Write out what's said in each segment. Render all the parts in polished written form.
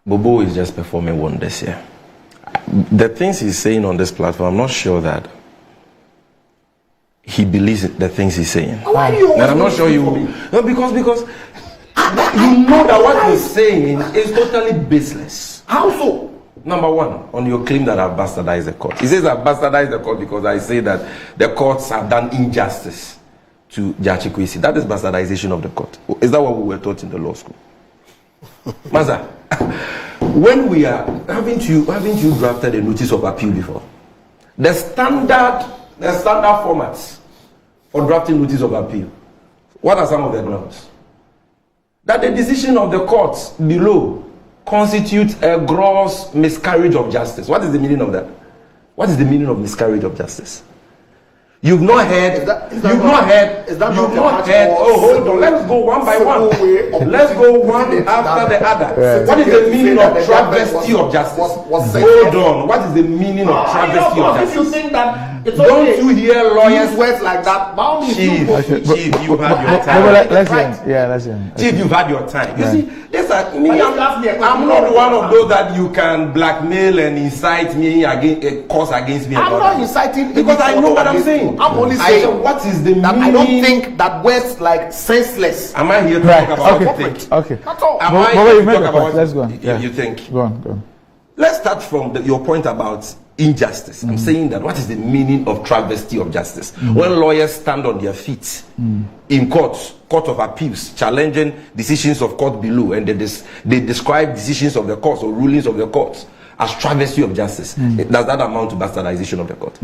Bobo is just performing wonders here. The things he's saying on this platform, I'm not sure that he believes the things he's saying. Why do you? And I'm not sure you will. No, because you know that what he's saying is totally baseless. How so? Number one, on your claim that I've bastardized the court. He says I've bastardized the court because I say that the courts have done injustice to Gyamfi Kwesi. That is bastardization of the court. Is that what we were taught in the law school? Master, when we are, haven't you drafted a notice of appeal before? The standard formats for drafting notice of appeal. What are some of the grounds? That the decision of the courts below constitutes a gross miscarriage of justice. What is the meaning of that? What is the meaning of miscarriage of justice? You've not heard. You've not heard. Oh, hold on. Let's go one by one. Let's go one after the other. Yeah. What is the meaning of travesty of justice? Hold on. What is the meaning of travesty of justice? You think that it's don't you hear lawyers words like that? Chief, you've had your time. Let's hear. Chief, you've had your time. You see, I'm not one of those that you can blackmail and incite me against cause against me. I'm not inciting because I know what I'm saying. I'm only saying what is the meaning. I don't think that words like senseless. Am I here to talk about what you think? Okay. That's all. Am I here to talk about let's go on. You think? Go on. Let's start from your point about injustice. I'm saying that what is the meaning of travesty of justice? When lawyers stand on their feet in court of appeals, challenging decisions of court below, and they describe decisions of the courts or rulings of the courts as travesty of justice, does that amount to bastardization of the court?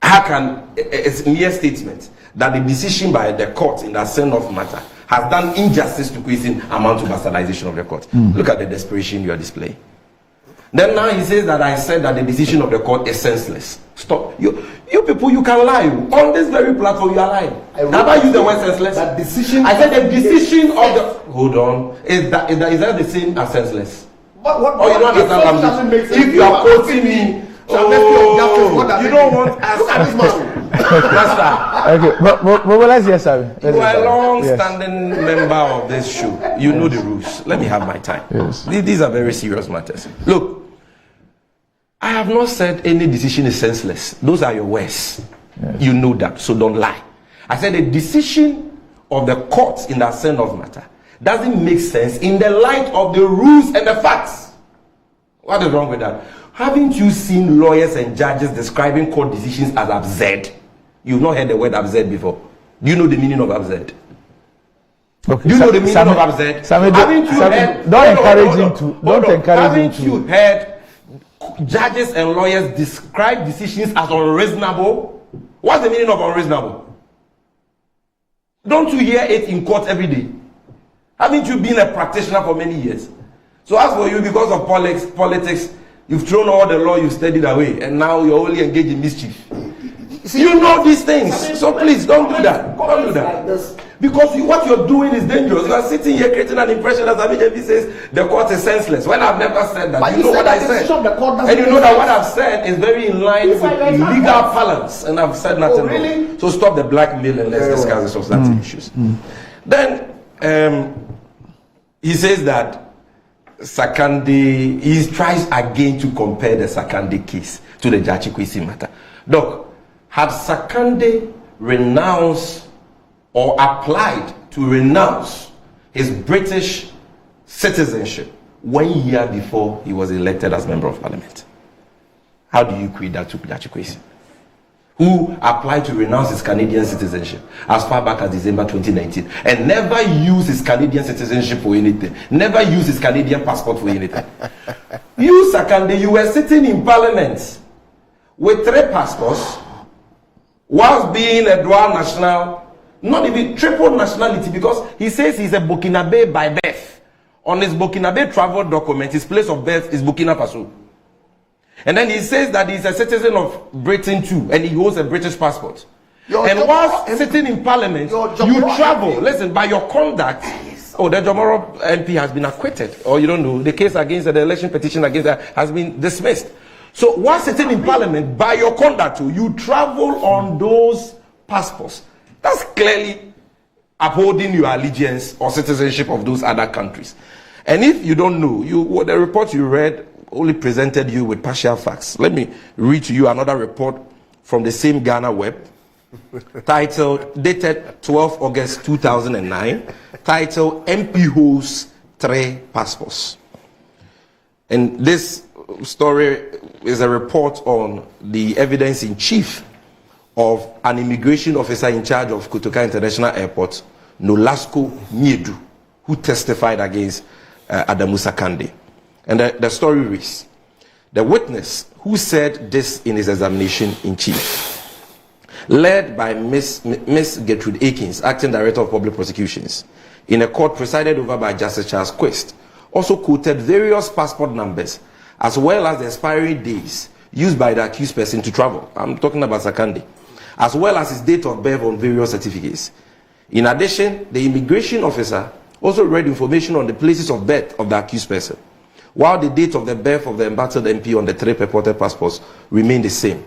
How can it's a mere statement that the decision by the court in that send-off matter has done injustice to Kwesi amount to bastardization of the court? Look at the desperation you are displaying. Then now he says that I said that the decision of the court is senseless. Stop. You people, you can lie. On this very platform, you are lying. Have I used the word senseless? That decision. I said the decision of the. Hold on. Is that the same as senseless? What you don't understand language. If you are quoting me, you don't want us. Look at this man. Okay, but let's hear Sammy. You are a long-standing member of this show. You know the rules. Let me have my time. Yes. These are very serious matters. Look, I have not said any decision is senseless. Those are your words. Yes. You know that, so don't lie. I said the decision of the courts in that send-off matter doesn't make sense in the light of the rules and the facts. What is wrong with that? Haven't you seen lawyers and judges describing court decisions as absurd? You've not heard the word absurd before. Do you know the meaning of absurd? Okay. Do you know the meaning of absurd? Haven't you heard judges and lawyers describe decisions as unreasonable? What's the meaning of unreasonable? Don't you hear it in court every day? Haven't you been a practitioner for many years? So as for you, because of politics, you've thrown all the law you studied away, and now you're only engaged in mischief. You know these things, so please don't do that. Don't do that. Because what you're doing is dangerous. You are sitting here creating an impression that Sammy Gyamfi says the court is senseless. When I've never said that. But you know what I said. And you know that what I've said is very in line with legal balance. And I've said nothing wrong. So stop the blackmail and let's discuss the substantive issues. Then he says that Sakande, he tries again to compare the Sakande case to the Gyamfi Kwesi matter. Doc, had Sakande renounced or applied to renounce his British citizenship 1 year before he was elected as Member of Parliament? How do you equate that to Gyamfi Kwesi, who applied to renounce his Canadian citizenship as far back as December 2019 and never used his Canadian citizenship for anything, never used his Canadian passport for anything? You, Sakande, you were sitting in Parliament with 3 passports whilst being a dual national, not even triple nationality, because he says he's a Burkinabe by birth. On his Burkinabe travel document, his place of birth is Burkina Faso. And then he says that he's a citizen of Britain too, and he holds a British passport. And whilst sitting in Parliament, you travel. Listen, by your conduct, the Jomoro MP has been acquitted, or you don't know, the case against the election petition against that has been dismissed. So while sitting in Parliament, by your conduct, you travel on those passports. That's clearly upholding your allegiance or citizenship of those other countries. And if you don't know, the report you read only presented you with partial facts. Let me read to you another report from the same Ghana web, titled, dated 12 August 2009, titled MP Holds 3 Passports. And this story is a report on the evidence in chief of an immigration officer in charge of Kotoka International Airport, Nolasco Miedu, who testified against Adamu Sakande. And the story reads, the witness who said this in his examination in chief, led by Miss Gertrude Akins, Acting Director of Public Prosecutions, in a court presided over by Justice Charles Quest, also quoted various passport numbers as well as the expiry days used by the accused person to travel. I'm talking about Sakande, as well as his date of birth on various certificates. In addition, the immigration officer also read information on the places of birth of the accused person, while the date of the birth of the embattled MP on the 3 purported passports remained the same.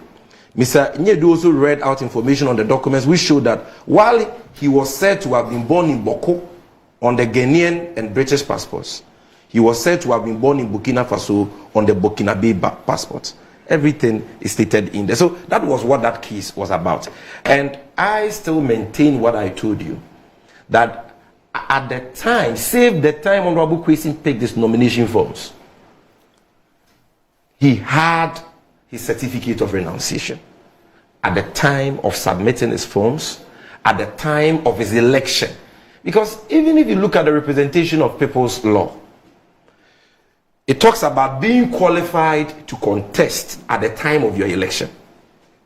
Mr. Nyedu also read out information on the documents which showed that while he was said to have been born in Boko on the Ghanaian and British passports, he was said to have been born in Burkina Faso on the Burkinabe passport. Everything is stated in there. So that was what that case was about. And I still maintain what I told you, that at the time, save the time Honorable Kwesi picked these nomination forms, he had his certificate of renunciation. At the time of submitting his forms, at the time of his election. Because even if you look at the representation of people's law, it talks about being qualified to contest at the time of your election.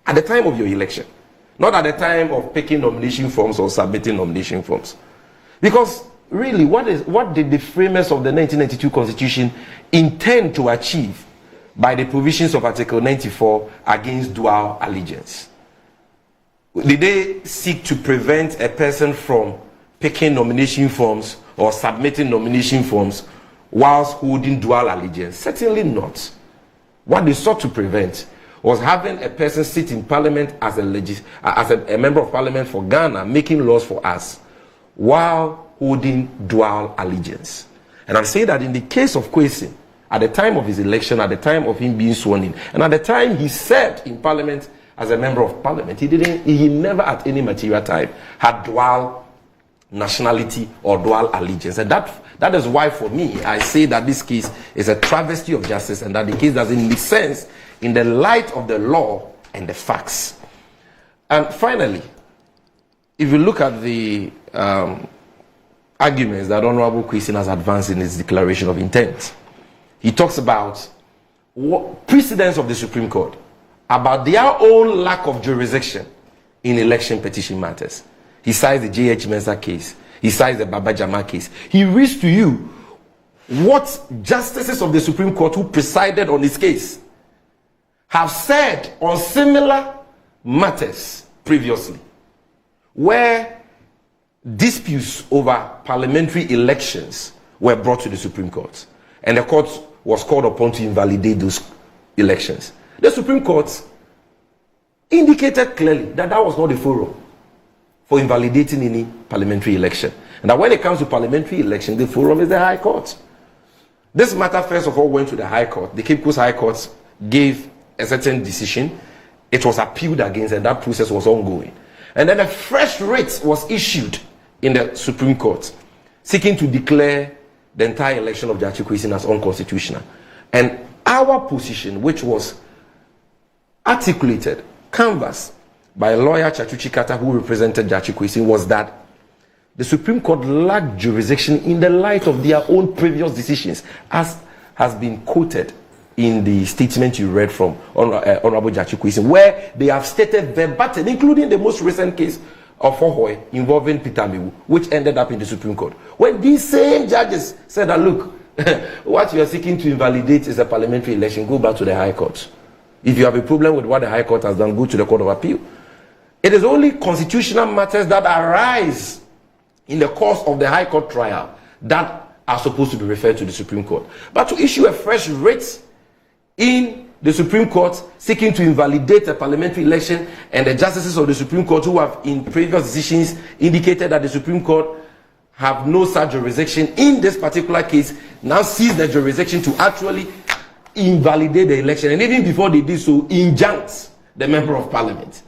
At the time of your election. Not at the time of picking nomination forms or submitting nomination forms. Because really, what did the framers of the 1992 Constitution intend to achieve by the provisions of Article 94 against dual allegiance? Did they seek to prevent a person from picking nomination forms or submitting nomination forms whilst holding dual allegiance? Certainly not. What they sought to prevent was having a person sit in parliament as a member of parliament for Ghana, making laws for us, while holding dual allegiance. And I'm saying that in the case of Kwesi, at the time of his election, at the time of him being sworn in, and at the time he served in parliament as a member of parliament, he never at any material time had dual nationality or dual allegiance. And that is why, for me, I say that this case is a travesty of justice and that the case doesn't make sense in the light of the law and the facts. And finally, if you look at the arguments that Honorable Kwesi has advanced in his declaration of intent, he talks about precedents of the Supreme Court, about their own lack of jurisdiction in election petition matters. He cites the J.H. Mercer case. He cites the Baba Jama case. He reads to you what justices of the Supreme Court who presided on this case have said on similar matters previously, where disputes over parliamentary elections were brought to the Supreme Court, and the court was called upon to invalidate those elections. The Supreme Court indicated clearly that that was not the forum for invalidating any parliamentary election. And that when it comes to parliamentary election, the forum is the High Court. This matter, first of all, went to the High Court. The Cape Coast High Court gave a certain decision. It was appealed against, and that process was ongoing. And then a fresh writ was issued in the Supreme Court, seeking to declare the entire election of Gyakye Kwesi as unconstitutional. And our position, which was articulated, canvassed by lawyer Chachuchi Kata, who represented Gyakye Kwesi, was that the Supreme Court lacked jurisdiction in the light of their own previous decisions, as has been quoted in the statement you read from Honorable Gyakye Kwesi, where they have stated verbatim, including the most recent case of Hohoe involving Peter Mewu, which ended up in the Supreme Court. When these same judges said that, look, what you are seeking to invalidate is a parliamentary election, go back to the High Court. If you have a problem with what the High Court has done, go to the Court of Appeal. It is only constitutional matters that arise in the course of the High Court trial that are supposed to be referred to the Supreme Court. But to issue a fresh writ in the Supreme Court seeking to invalidate a parliamentary election, and the justices of the Supreme Court who have in previous decisions indicated that the Supreme Court have no such jurisdiction in this particular case, now seize the jurisdiction to actually invalidate the election, and even before they did so, injunct the member of parliament.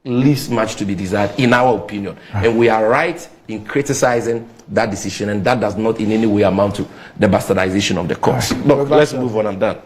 Leaves much to be desired, in our opinion, and we are right in criticizing that decision, and that does not in any way amount to the bastardization of the courts. Look, let's move on. I'm done.